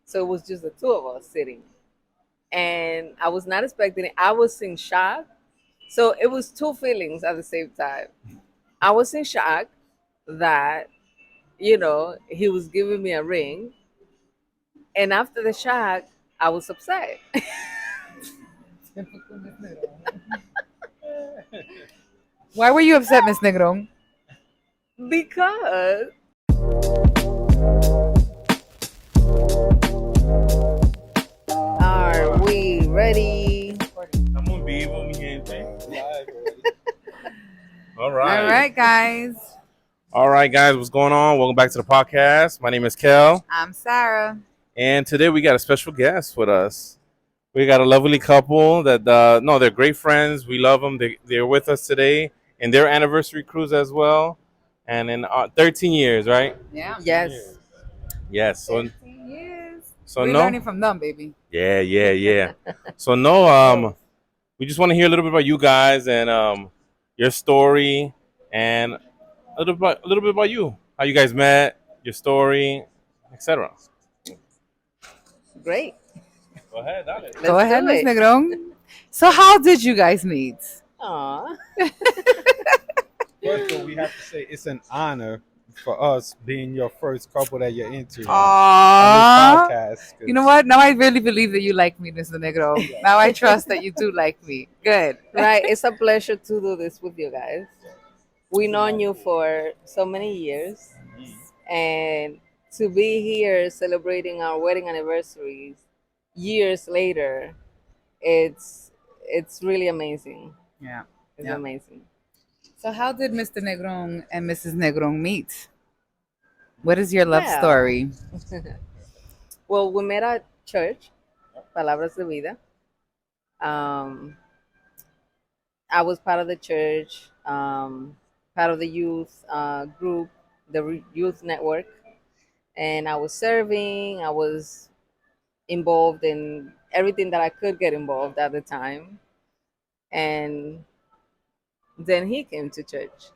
So it was just the two of us sitting. And I was not expecting it. I was in shock. So it was two feelings at the same time. I was in shock that, he was giving me a ring. And after the shock, I was upset. Why were you upset, Miss Negron? Because are we ready? Estamos vivos, mi gente. All All right. right, guys. All right, guys, what's going on? Welcome back to the podcast. My name is Kel, I'm Sarah. and today we got a special guest with us. We got a lovely couple that, no, they're great friends. We love them. They're with us today in their anniversary cruise as well. And in 13 years, right? Yeah. Yes. Yes. 13 years. So We're no? learning from them, baby. Yeah. So no, we just want to hear a little bit about you guys and your story and a little bit about you, how you guys met, your story, etc. Great. Go ahead, dale. Let's Go ahead, do Miss it. Negron. So, how did you guys meet? Aw. First of all, we have to say it's an honor for us being your first couple that you're into on Aww. this podcast. You know what? Now I really believe that you like me, Mr. Negro. Now I trust that you do like me. Good. Right. It's a pleasure to do this with you guys. We known you for so many years, and to be here celebrating our wedding anniversaries years later, it's really amazing. Yeah. It's Yeah. amazing. So, how did Mr. Negron and Mrs. Negron meet? What is your love Well, story? Well, we met at church, Palabras de Vida. Um, I was part of the church, part of the youth group, the youth network, and I was serving. I was involved in everything that I could get involved at the time. And then he came to church.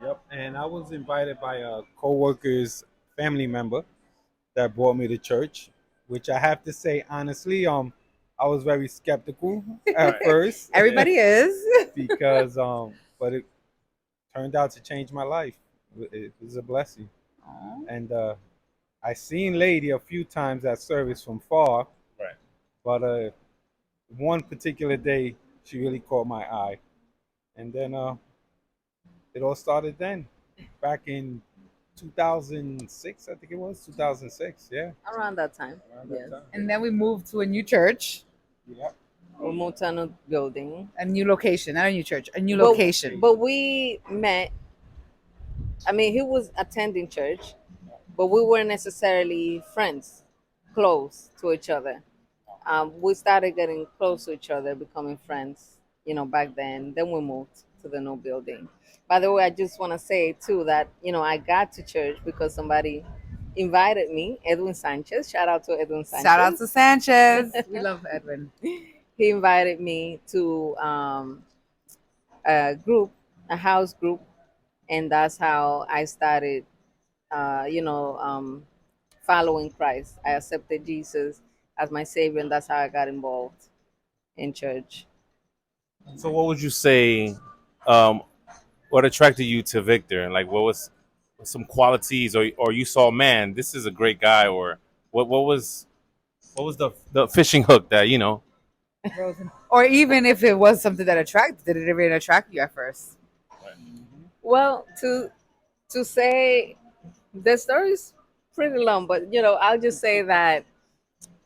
Yep. And I was invited by a co-worker's family member that brought me to church, which I have to say honestly, I was very skeptical at first Everybody is. because but it turned out to change my life. It was a blessing. Aw. And I seen Lady a few times at service from far, Right. but one particular day she really caught my eye, and then it all started then, back in 2006, I think it was 2006. Yeah, Around that time. around Yes. that time. And then we moved to a new church, Yeah, We moved to a new building. a new location, not a new church, a new But- location. But we met. I mean, he was attending church, but we weren't necessarily friends, close to each other. We started getting close to each other, becoming friends, back then. Then we moved to the new building. By the way, I just want to say too that, I got to church because somebody invited me, Edwin Sanchez. Shout out to Edwin Sanchez. Shout out to Sanchez. We love Edwin. He invited me to a group, a house group, and that's how I started, following Christ. I accepted Jesus as my savior, and that's how I got involved in church. So, what would you say? Um, what attracted you to Victor? Like, what was some qualities, or you saw, man, this is a great guy, or what was the fishing hook that Or even if it was something that attracted, did it even attract you at first? Well, to say the story's pretty long, but I'll just say that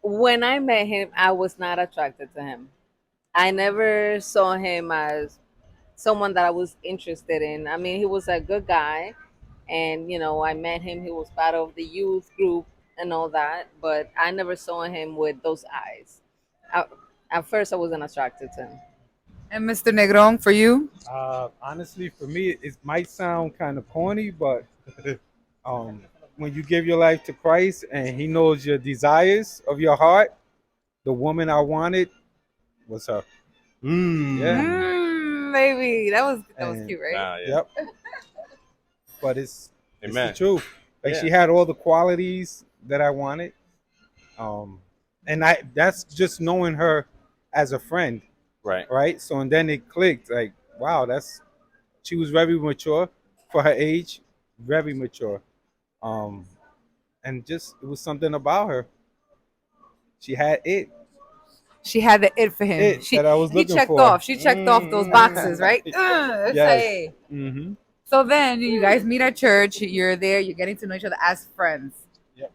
when I met him, I was not attracted to him. I never saw him as someone that I was interested in. I mean, he was a good guy, and I met him. He was part of the youth group and all that, but I never saw him with those eyes. I, at first, I wasn't attracted to him. And Mr. Negron, for you? honestly, for me, it might sound kind of corny, but um, when you give your life to Christ and He knows your desires of your heart, the woman I wanted was her. Yeah. Baby, that was And- cute, right? Nah, yeah. Yep. But it's the Amen. truth. Like Yeah. she had all the qualities that I wanted. Um, and I that's just knowing her as a friend, Right. right? So and then it clicked like, wow, that's she was very mature for her age, very mature. Um, and just it was something about her. She had She had the it for him. it that I was He looking checked for. off. She checked off those boxes, right? It's Yes. like, Mm-hmm. so then you guys meet at church. You're there. You're getting to know each other as friends. Yep.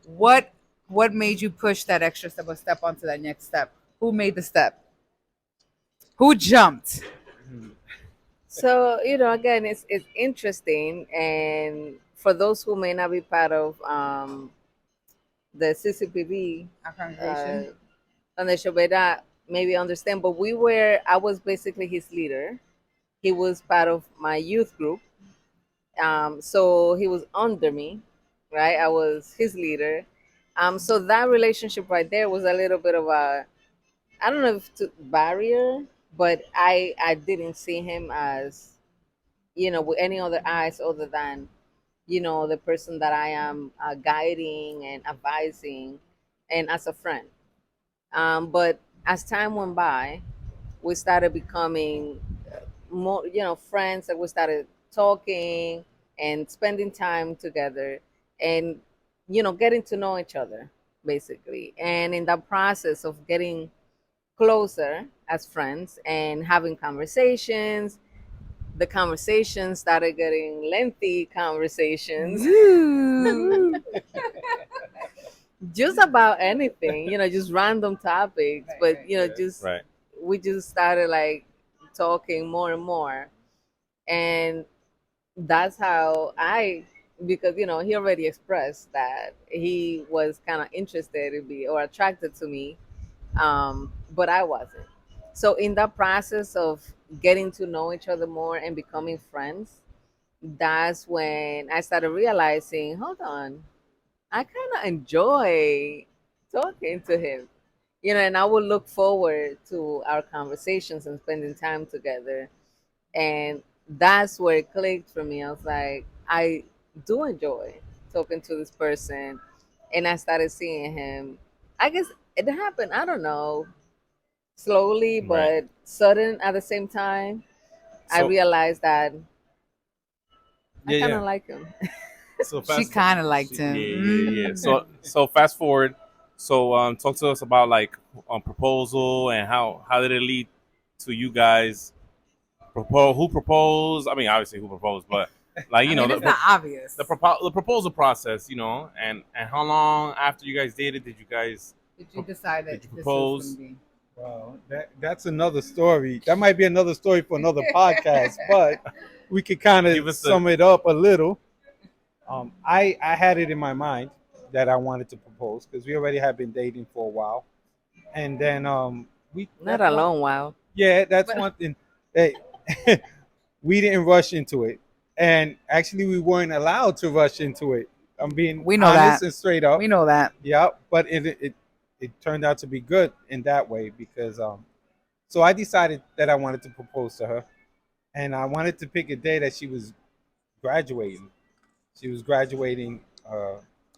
What made you push that extra step or step onto that next step? Who made the step? Who jumped? So, again, it's interesting, and for those who may not be part of the CCPB, Our congregation. uh, on the Shabeda, maybe understand, but I was basically his leader. He was part of my youth group. So he was under me, right? I was his leader. So that relationship right there was a little bit of a, I don't know if to barrier, but I didn't see him as, with any other eyes other than, the person that I am guiding and advising, and as a friend. But as time went by, we started becoming more, friends, and we started talking and spending time together, and getting to know each other, basically. And in that process of getting closer as friends and having conversations, the conversations started getting lengthy conversations. Ooh. Just about anything, just random topics, Right, but right. just Right. we just started like talking more and more. And that's how because he already expressed that he was kind of interested in me or attracted to me, but I wasn't. So in that process of getting to know each other more and becoming friends, that's when I started realizing, hold on, I kind of enjoy talking to him, and I would look forward to our conversations and spending time together. And that's where it clicked for me. I was like, I do enjoy talking to this person. And I started seeing him. I guess it happened, I don't know, slowly, Right. but sudden at the same time. I So realized that I yeah, kind of yeah. like him. So She fast. kind of liked Yeah, him. yeah, yeah. Mm. So fast forward. So talk to us about like proposal and how did it lead to you guys propose? Who proposed? I mean, obviously who proposed, but like I mean, it's not obvious. the proposal process, and how long after you guys dated did you guys Did you decide that did you this was going propose? to be? Wow, that's another story. That might be another story for another podcast, but we could kind Give of us the sum it up a little. I had it in my mind that I wanted to propose because we already had been dating for a while, and then we Not that's a one long while. yeah that's But one thing. Hey, we didn't rush into it, and actually we weren't allowed to rush into it. I'm being we know honest that. and straight up. We know that. Yeah, but it turned out to be good in that way because so I decided that I wanted to propose to her, and I wanted to pick a day that she was graduating. She was graduating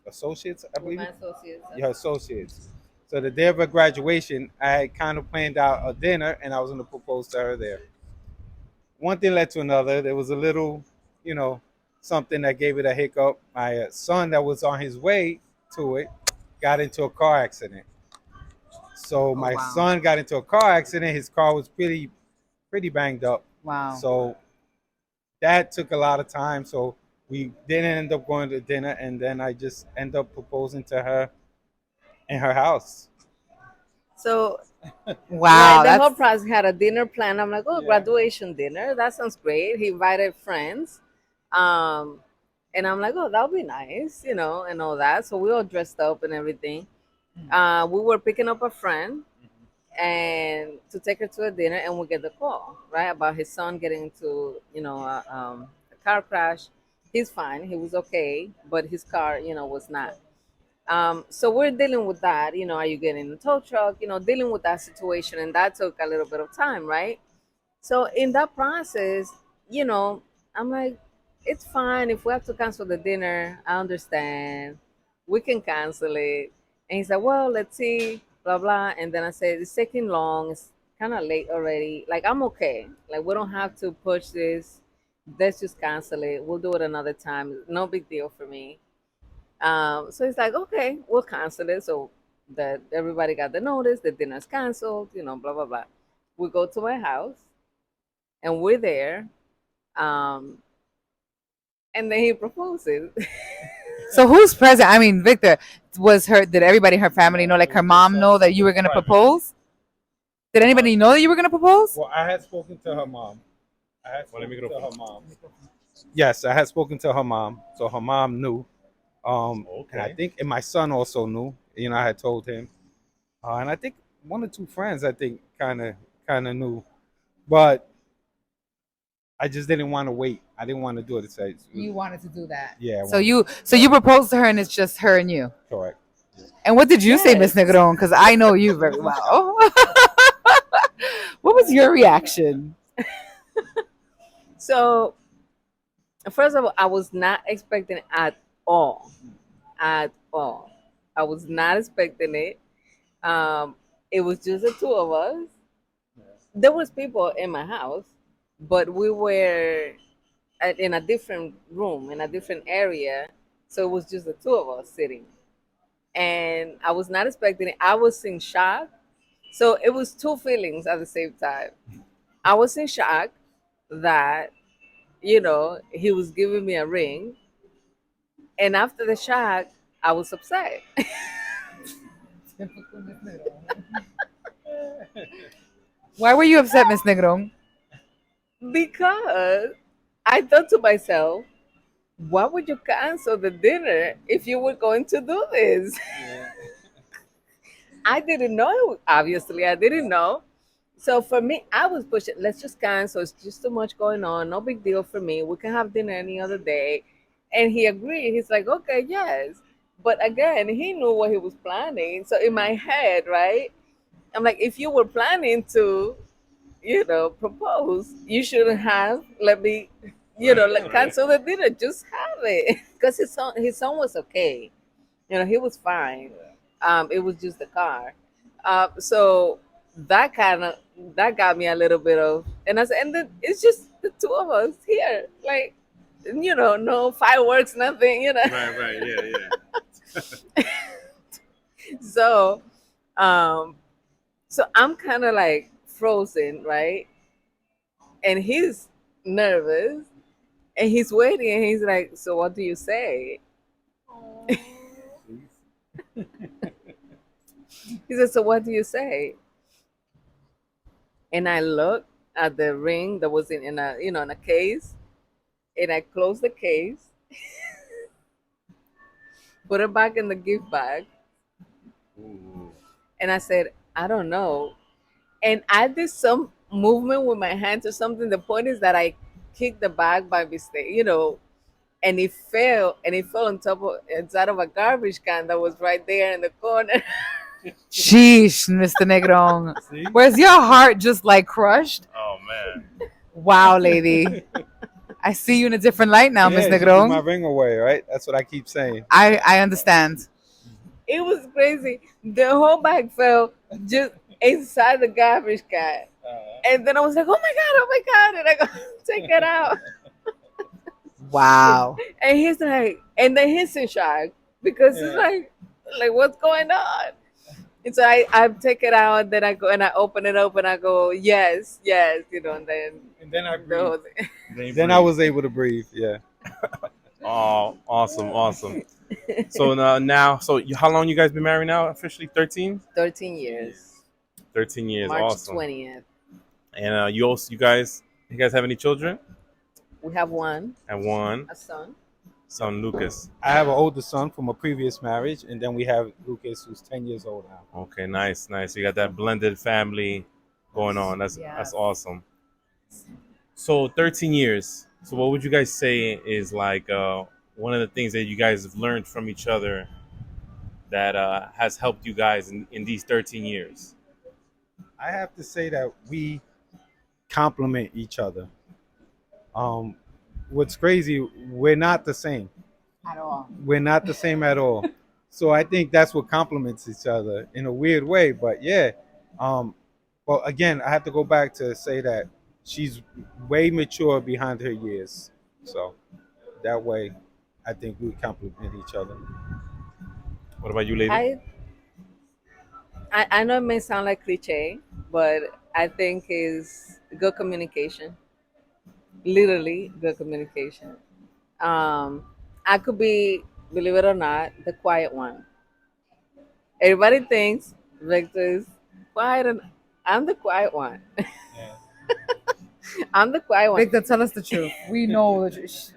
associates, I With believe. my associates. Yeah, associates. So the day of her graduation, I had kind of planned out a dinner, and I was going to propose to her there. One thing led to another. There was a little, you know, something that gave it a hiccup. My son, that was on his way to it, got into a car accident. So Oh, my wow. son got into a car accident. His car was pretty banged up. Wow. So that took a lot of time. So we didn't end up going to dinner, and then I just end up proposing to her in her house. So, right, Wow. the whole That's process had a dinner plan. I'm like, oh, Yeah. graduation dinner. That sounds great. He invited friends. Um, and I'm like, oh, that would be nice, and all that. So we all dressed up and everything. We were picking up a friend and to take her to a dinner, and we get the call, right, about his son getting into, a car crash. He's fine. He was okay, but his car, was not. So we're dealing with that. Are you getting a tow truck? Dealing with that situation, and that took a little bit of time, right? So in that process, you know, I'm like, it's fine if we have to cancel the dinner. I understand. We can cancel it. And he's like, well, let's see, blah blah. And then I said, it's taking long. It's kind of late already. Like I'm okay. Like we don't have to push this. Let's just cancel it. We'll do it another time. No big deal for me. So he's like, okay, we'll cancel it. So that everybody got the notice. The dinner's canceled. You know, blah blah blah. We go to my house and we're there. Um, and then he proposes. So who's present? I mean, Victor, was her? Did everybody in her family know? Like her mom know that you were gonna propose? Did anybody know that you were gonna propose? Well, I had spoken to her mom. I had Well, let me spoken go. to her mom. Yes, I had spoken to her mom, so her mom knew. And I Okay. think, and my son also knew. You know, I had told him, and I think one or two friends, I think, kind of knew, but I just didn't want to wait. I didn't want to do it. You wanted to do that. Yeah, I So wanted you to. so you proposed to her and it's just her and you. Correct. And what did you say, Miss Yes. Negron? Because I know you very well. What was your reaction? So first of all, I was not expecting it at all. At all. I was not expecting it. Um, it was just the two of us. There was people in my house, but we were in a different room, in a different area. So it was just the two of us sitting. And I was not expecting it. I was in shock. So it was two feelings at the same time. I was in shock that, he was giving me a ring. And after the shock, I was upset Why were you upset, Miss Negron? because I thought to myself, why would you cancel the dinner if you were going to do this? I didn't know. Obviously, I didn't know. So for me, I was pushing. Let's just cancel. It's just too much going on. No big deal for me. We can have dinner any other day. And he agreed. He's like, okay, yes. But again, he knew what he was planning. So in my head, right? I'm like, if you were planning to, propose, you shouldn't have let me, Right. like Right. cancel the dinner. Just have it, because his son was okay. He was fine. It was just the car. So that got me a little bit of, and I said, and then it's just the two of us here, like, no fireworks, nothing, Right. Right. Yeah. Yeah. So, um, so I'm kind of like frozen, right? And he's nervous, and he's waiting, and he's like, "So what do you say?" He said, "So what do you say?" And I looked at the ring that was in a case, and I closed the case, put it back in the gift bag, Ooh. and I said, "I don't know." And I did some movement with my hands or something. The point is that I kicked the bag by mistake, and it fell on top of inside of a garbage can that was right there in the corner. Sheesh, Mr. Negron. See? Where's your heart just like crushed? Oh man. Wow, lady. I see you in a different light now, Miss Yeah, she threw my Negron. ring away, right? That's what I keep saying. I understand. It was crazy. The whole bag fell just inside the garbage can. And then I was like, oh my God, oh my God. And I go, take it out. Wow. And he's like, and then he's in shock because it's Yeah. like, what's going on? And so I take it out, and then I go and I open it up and I go, yes, yes, and then And then I the breathed. whole thing. Then I was able to breathe. Yeah. Oh, awesome, awesome. So how long you guys been married now? Officially 13? 13 years. 13 years. March Awesome. 20th. And you guys have any children? We have one, And one a son. son, Lucas. I have an older son from a previous marriage, and then we have Lucas, who's 10 years old now. Okay, nice, nice. You got that blended family going on. That's Yes. awesome. So 13 years. So what would you guys say is like one of the things that you guys have learned from each other that has helped you guys in these 13 years? I have to say that we complement each other. Um, what's crazy, we're not the same. At all. We're not the same at all. So I think that's what complements each other in a weird way. But yeah, um, well, again, I have to go back to say that she's way mature behind her years. So that way, I think we complement each other. What about you, lady? I, I know it may sound like cliche, but I think is good communication. Literally good communication. Um, I could be, believe it or not, the quiet one. Everybody thinks Victor is quiet, and I'm the quiet one. Yeah. I'm the quiet one. Victor, tell us the truth. We know the truth.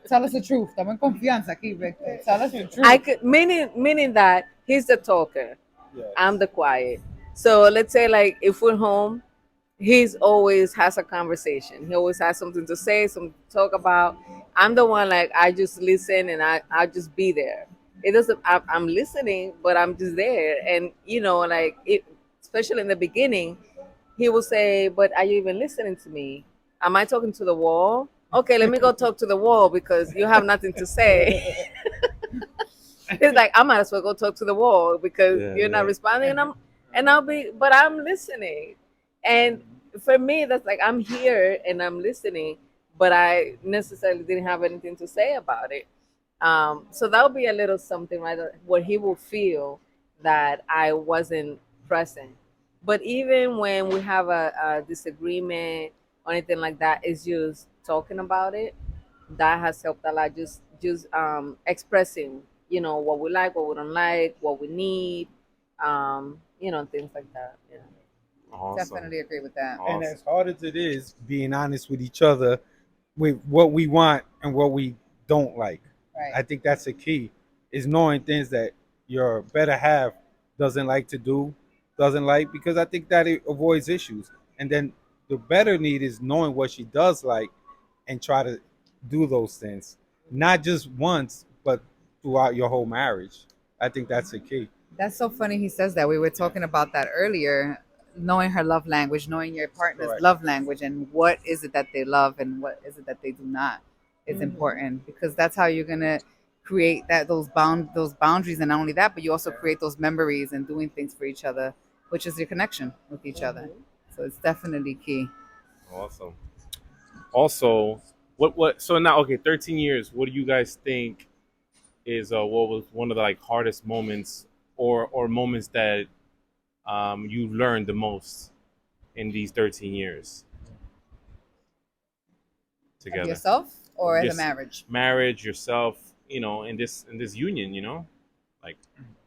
Tell us the truth. Estamos en confianza aquí, Victor. Tell us the I truth. could meaning that he's the talker. I'm Yes. the quiet. So let's say like if we're home, he's always has a conversation. He always has something to say, something to talk about. I'm the one like I just listen and I just be there. It doesn't. I'm listening, but I'm just there. And like it, especially in the beginning, he will say, "But are you even listening to me? Am I talking to the wall? Okay, let me go talk to the wall because you have nothing to say." It's like I might as well go talk to the wall because Yeah, you're not yeah. responding, and I'll be, but I'm listening, and for me that's like I'm here and I'm listening, but I necessarily didn't have anything to say about it. So that'll be a little something, right, where he will feel that I wasn't present. But even when we have a disagreement or anything like that, it's just talking about it that has helped a lot. Just expressing, what we like, what we don't like, what we need, things like that. Yeah. Awesome. Definitely agree with that. And Awesome. as hard as it is being honest with each other with what we want and what we don't like, Right. I think that's the key is knowing things that your better half doesn't like to do, doesn't like, because I think that it avoids issues. And then the better need is knowing what she does like and try to do those things, not just once, but throughout your whole marriage. I think that's the key. That's so funny he says that. We were Yeah, talking about that earlier. Knowing her love language, knowing your partner's correct. love language, and what is it that they love and what is it that they do not is important because that's how you're gonna create those boundaries, and not only that, but you also create those memories and doing things for each other, which is your connection with each other. So it's definitely key. Awesome. Also, what? So now, okay, 13 years. What do you guys think is what was one of the like hardest moments, or moments that you learned the most in these 13 years Of together? yourself or the Just marriage. marriage, yourself, in this union, like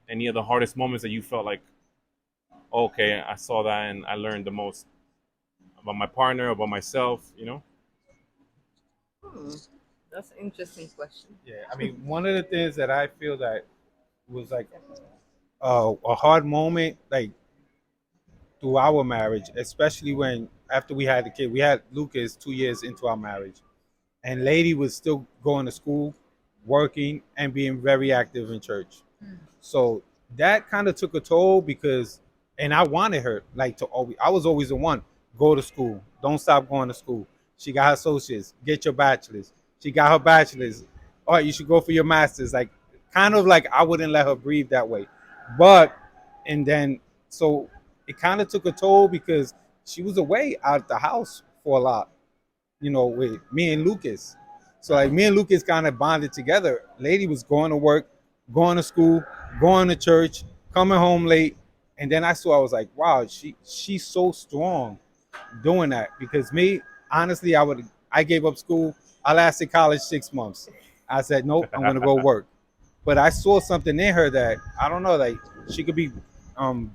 any of the hardest moments that you felt like, okay, I saw that and I learned the most about my partner, about myself. Hmm. That's an interesting question. Yeah, I mean, one of the things that I feel that was like a hard moment, like through our marriage, especially when after we had the kid, we had Lucas 2 years into our marriage, and Lady was still going to school, working, and being very active in church. So that kind of took a toll because, and I wanted her like to always. I was always the one go to school, don't stop going to school. She got her associates, get your bachelor's. She got her bachelor's. All right, you should go for your master's. Like kind of like I wouldn't let her breathe that way, but and then so it kind of took a toll because she was away out the house for a lot, with me and Lucas. So like me and Lucas kind of bonded together. Lady was going to work, going to school, going to church, coming home late, and then I was like, wow, she's so strong doing that. Because me, honestly, I gave up school. I lasted college 6 months. I said, nope, I'm gonna go work. But I saw something in her that I don't know, like she could be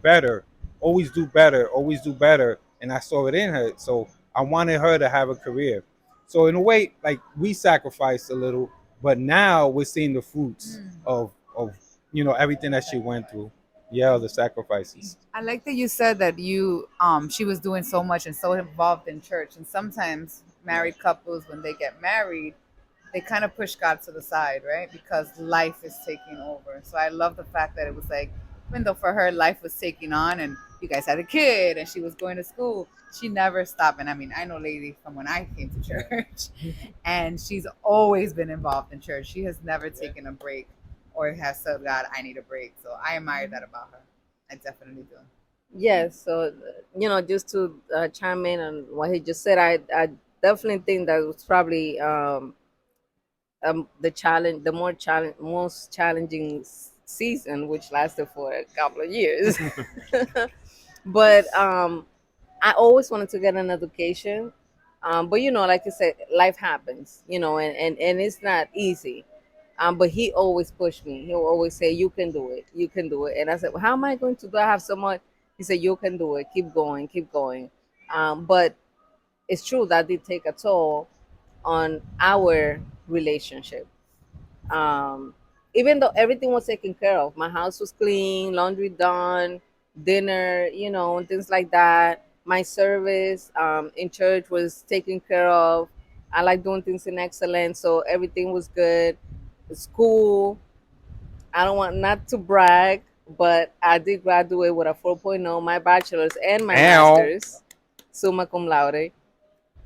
better, always do better, and I saw it in her. So I wanted her to have a career. So in a way, like we sacrificed a little, but now we're seeing the fruits of everything that she went through. Yeah, the sacrifices. I like that you said that she was doing so much and so involved in church. And sometimes married couples, when they get married, they kind of push God to the side, right? Because life is taking over. So I love the fact that it was like, even though for her life was taking on and you guys had a kid and she was going to school, she never stopped. And I mean, I know Lady from when I came to church, and she's always been involved in church. She has never taken a break or it has said, God, I need a break. So I admire that about her. I definitely do. Yes, so just to chime in on what he just said, I definitely think that was probably the challenge, the most challenging season, which lasted for a couple of years. But I always wanted to get an education. But like you said, life happens, and it's not easy. But he always pushed me. He'll always say, "You can do it. You can do it." And I said, well, "How am I going to do? I have so much." He said, "You can do it. Keep going. Keep going." But it's true that did take a toll on our relationship. um, Even though everything was taken care of, my house was clean, laundry done, dinner, and things like that. My service in church was taken care of. I like doing things in excellence, so everything was good. School, I don't want not to brag, but I did graduate with a 4.0, my bachelor's and my Ow. master's, summa cum laude.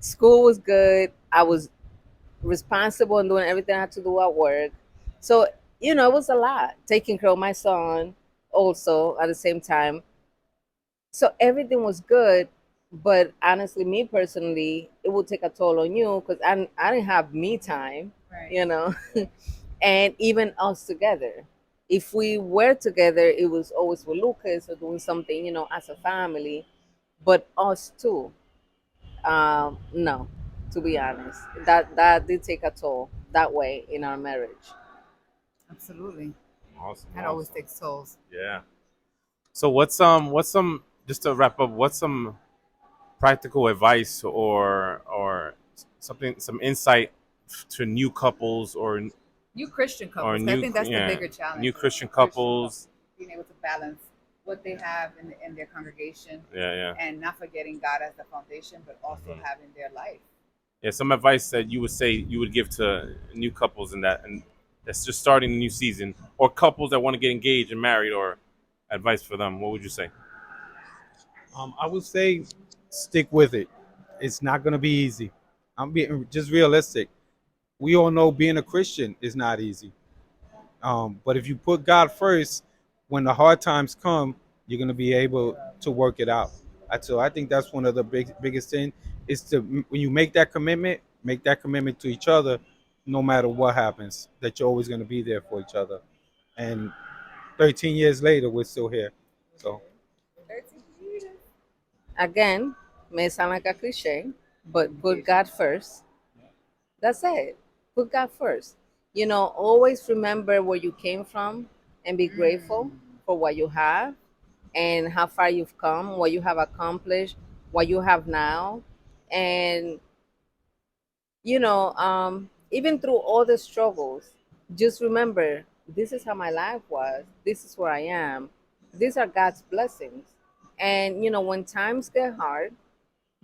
School was good. I was responsible and doing everything I had to do at work. So, it was a lot. Taking care of my son also at the same time. So everything was good. But honestly, me personally, it would take a toll on you because I didn't have me time, Right. you know, and even us together. If we were together, it was always with Lucas or doing something, as a family, but us too. No, to be honest, that did take a toll that way in our marriage. Absolutely. Awesome, That always awesome. takes souls. Yeah. So what's some just to wrap up? What's some practical advice or something some insight to new couples New Christian or couples, 'cause I new think that's the yeah bigger challenge. new Christian Christian couples couples? being able to balance what they have in their congregation Yeah, yeah. and not forgetting God as the foundation, but also Hmm. having their life. Yeah, some advice that you would say you would give to new couples in that and that's just starting a new season or couples that want to get engaged and married or advice for them. What would you say? I would say stick with it. It's not going to be easy. I'm being just realistic. We all know being a Christian is not easy. But if you put God first, when the hard times come, you're going to be able to work it out. So I think that's one of the biggest thing is to when you make that commitment to each other, no matter what happens, that you're always going to be there for each other. And 13 years later, we're still here. So 13 years. Again, may sound like a cliche, but put Communication. God first. That's it. Put God first. Always remember where you came from and be grateful Mm. for what you have and how far you've come, what you have accomplished, what you have now. And even through all the struggles, just remember this is how my life was, this is where I am, these are God's blessings. And when times get hard,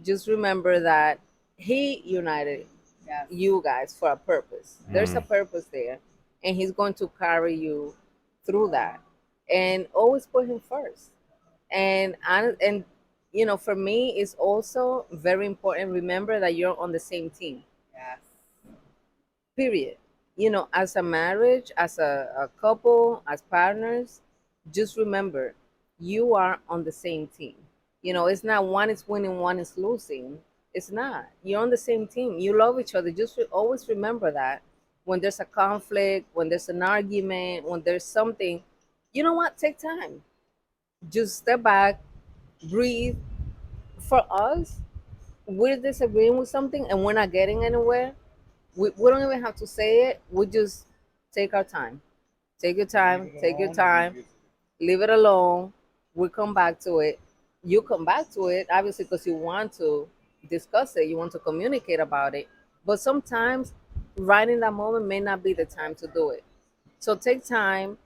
just remember that He united Yes. you guys for a purpose. There's a Mm. purpose there, and He's going to carry you through that. And always put Him first. And for me, it's also very important. Remember that you're on the same team. Yes. Period. As a marriage, as a couple, as partners, just remember you are on the same team. It's not one is winning, one is losing. It's not. You're on the same team. You love each other. Just always remember that when there's a conflict, when there's an argument, when there's something, you know what? Take time. Just step back, breathe. For us, we're disagreeing with something and we're not getting anywhere. We don't even have to say it. We just take our time. Take your time. Take your time. Leave it alone. We come back to it. You come back to it, obviously, because you want to discuss it. You want to communicate about it. But sometimes, right in that moment, may not be the time to do it. So take time,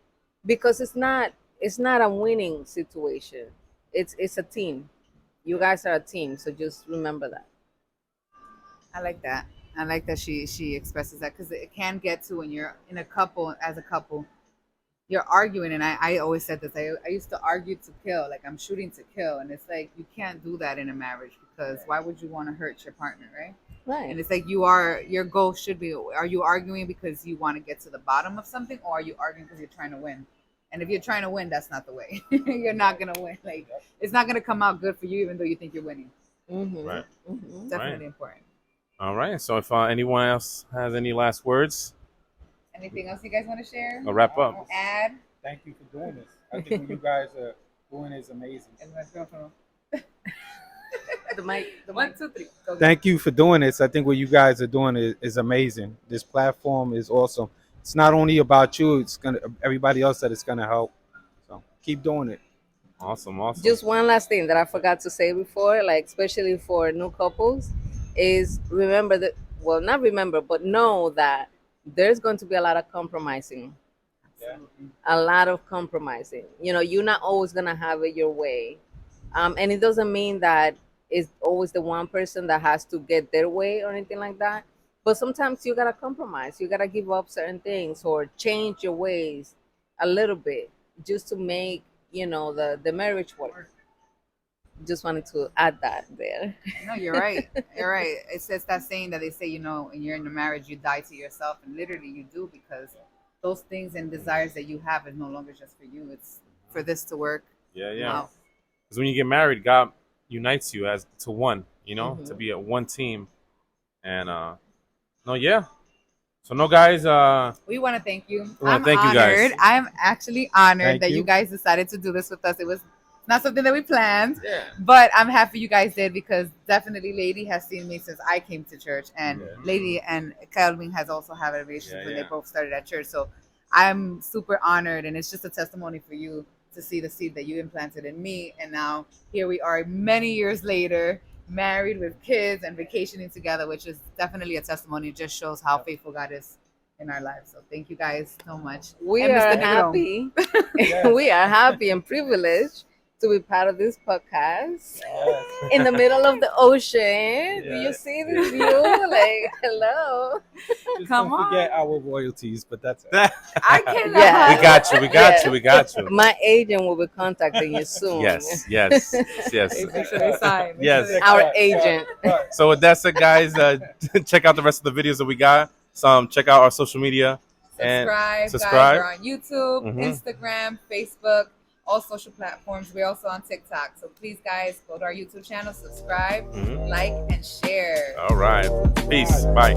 because it's not a winning situation. It's a team. You guys are a team. So just remember that. I like that. I like that she expresses that because it can get to when you're in a couple as a couple. you're arguing, and I always said this. I used to argue to kill, like I'm shooting to kill, and it's like you can't do that in a marriage because why would you want to hurt your partner, right? And Right. it's like your goal should be: are you arguing because you want to get to the bottom of something, or are you arguing because you're trying to win? And if you're trying to win, that's not the way. You're not gonna win. Like it's not gonna come out good for you, even though you think you're winning. Mm-hmm. Right. Mm-hmm. Definitely important. All right. So if anyone else has any last words, Anything else you guys want to share? I'll wrap up. Add. Thank you for doing this. I think what you guys are doing is amazing. The mic. The One, mic. 2, 3. Go. Thank you for doing this. I think what you guys are doing is amazing. This platform is awesome. It's not only about you, it's gonna everybody else that it's gonna help. So keep doing it. Awesome. Awesome. Just one last thing that I forgot to say before, like especially for new couples, is remember that, well, not remember, but know that there's going to be a lot of compromising. Yeah. A lot of compromising. You know, you're not always gonna have it your way. And it doesn't mean that it's always the one person that has to get their way or anything like that. But sometimes you gotta compromise. You gotta give up certain things or change your ways a little bit just to make, the marriage work. Just wanted to add that there. No, you're right. You're right. It's that saying that they say, when you're in a marriage, you die to yourself, and literally you do because those things and desires that you have is no longer just for you. It's for this to work. Yeah. Yeah. Wow. Because when you get married, God unites you as to one. To Mhm. be a one team. And no, yeah. So no, guys. We want to thank you. We wanna I'm thank you honored. guys. I'm actually honored Thank that you you. guys decided to do this with us. It was not something that we planned, Yeah. but I'm happy you guys did because definitely Lady has seen me since I came to church, and Yeah. Lady and Calvin has also had a relationship Yeah, when yeah. they both started at church. So I'm super honored, and it's just a testimony for you to see the seed that you implanted in me, and now here we are many years later, married with kids and vacationing together, which is definitely a testimony. It just shows how faithful God is in our lives. So thank you guys so much. We And are Mr. Negro. happy. Yes. We are happy and privileged to be part of this podcast Yes. in the middle of the ocean. Do Yeah. you see this view? Like, hello. Just Come don't forget on. our royalties, but that's it. I cannot. Yeah. We got you. We got you. We got you. My agent will be contacting you soon. Yes. Yes. Yes. Hey, make sure they sign. Make Yes. sure they- Our agent. So with that said, guys, check out the rest of the videos that we got. Check out our social media. And Subscribe. Guys. We're on YouTube, Mhm. Instagram, Facebook, all social platforms. We're also on TikTok. So please, guys, go to our YouTube channel, subscribe, Mhm. like, and share. All right. Peace. Bye.